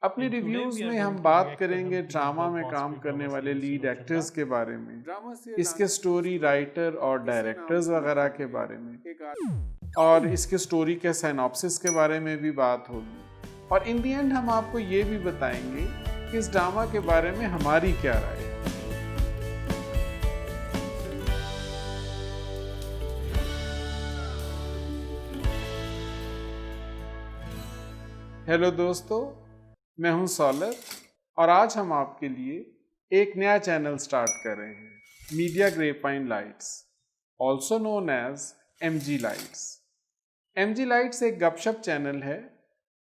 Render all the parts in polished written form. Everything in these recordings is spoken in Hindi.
अपनी रिव्यूज में हम बात करेंगे ड्रामा में काम करने वाले लीड एक्टर्स के बारे में, इसके स्टोरी राइटर और डायरेक्टर्स वगैरह के बारे में, और इसके स्टोरी के साइनॉप्सिस के बारे में भी बात होगी। और इन दी एंड हम आपको ये भी बताएंगे कि इस ड्रामा के बारे में हमारी क्या राय है। हेलो दोस्तों, मैं हूं सौलभ और आज हम आपके लिए एक नया चैनल स्टार्ट कर रहे हैं, media grapevine lights, also known as MG lights. MG lights एक गपशप चैनल है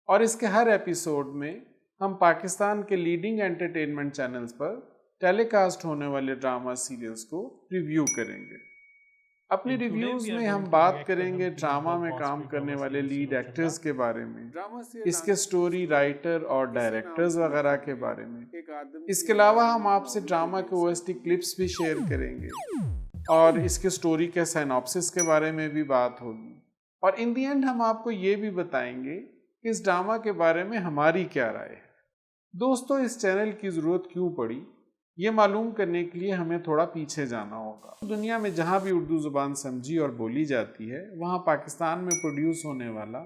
और इसके हर एपिसोड में हम पाकिस्तान के लीडिंग एंटरटेनमेंट चैनल्स पर टेलीकास्ट होने वाले ड्रामा सीरियल्स को रिव्यू करेंगे। अपनी रिव्यूज में हम बात करेंगे ड्रामा में काम करने वाले लीड एक्टर्स के बारे में, इसके स्टोरी राइटर और डायरेक्टर्स वगैरह के बारे में। इसके अलावा हम आपसे ड्रामा के OST क्लिप्स भी शेयर करेंगे और इसके स्टोरी के साइनॉप्सिस के बारे में भी बात होगी। और इन दी एंड हम आपको ये भी बताएंगे कि इस ड्रामा के बारे में हमारी क्या राय है। दोस्तों, इस चैनल की ज़रूरत क्यों पड़ी, ये मालूम करने के लिए हमें थोड़ा पीछे जाना होगा। दुनिया में जहाँ भी उर्दू ज़ुबान समझी और बोली जाती है, वहाँ पाकिस्तान में प्रोड्यूस होने वाला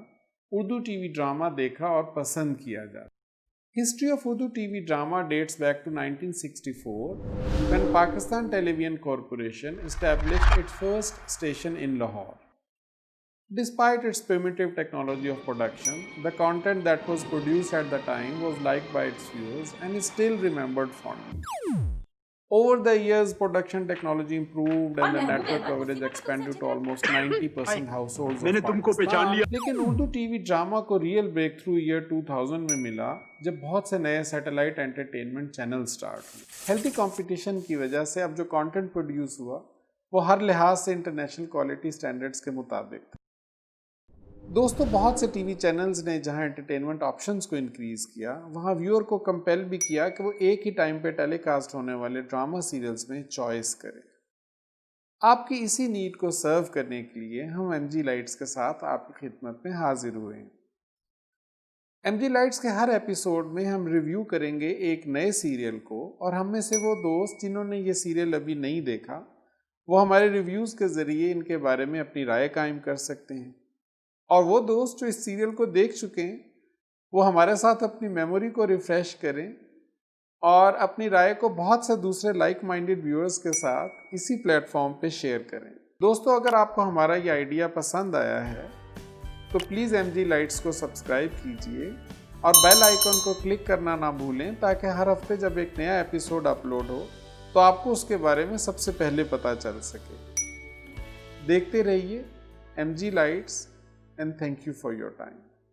उर्दू टीवी ड्रामा देखा और पसंद किया जाता है। History of Urdu TV drama dates back to 1964 when Pakistan Television Corporation established its first station in Lahore. Despite its primitive technology of production, the content that was produced at the time was liked by its viewers and is still remembered fondly. Over the years, production technology improved and the network coverage expanded to almost 90% households of Pakistan. लेकिन उर्दू टीवी ड्रामा को रियल ब्रेक थ्रू ईयर 2000 में मिला जब बहुत से नए सैटेलाइट एंटरटेनमेंट चैनल स्टार्ट हुए। हेल्थी कंपटीशन की वजह से अब जो कंटेंट प्रोड्यूस हुआ वो हर लिहाज से इंटरनेशनल क्वालिटी स्टैंडर्ड्स के मुताबिक था। दोस्तों, बहुत से टीवी चैनल्स ने जहां एंटरटेनमेंट ऑप्शंस को इंक्रीज़ किया, वहां व्यूअर को कंपेल भी किया कि वो एक ही टाइम पे टेलीकास्ट होने वाले ड्रामा सीरियल्स में चॉइस करें। आपकी इसी नीड को सर्व करने के लिए हम MG लाइट्स के साथ आपकी खिदमत में हाजिर हुए हैं। MG लाइट्स के हर एपिसोड में हम रिव्यू करेंगे एक नए सीरियल को, और हम में से वो दोस्त जिन्होंने ये सीरियल अभी नहीं देखा, वो हमारे रिव्यूज़ के ज़रिए इनके बारे में अपनी राय कायम कर सकते हैं। और वो दोस्त जो इस सीरियल को देख चुके हैं, वो हमारे साथ अपनी मेमोरी को रिफ़्रेश करें और अपनी राय को बहुत से दूसरे लाइक माइंडेड व्यूअर्स के साथ इसी प्लेटफॉर्म पे शेयर करें। दोस्तों, अगर आपको हमारा ये आइडिया पसंद आया है तो प्लीज़ MG लाइट्स को सब्सक्राइब कीजिए और बेल आइकन को क्लिक करना ना भूलें, ताकि हर हफ्ते जब एक नया एपिसोड अपलोड हो तो आपको उसके बारे में सबसे पहले पता चल सके। देखते रहिए MG lights, and thank you for your time.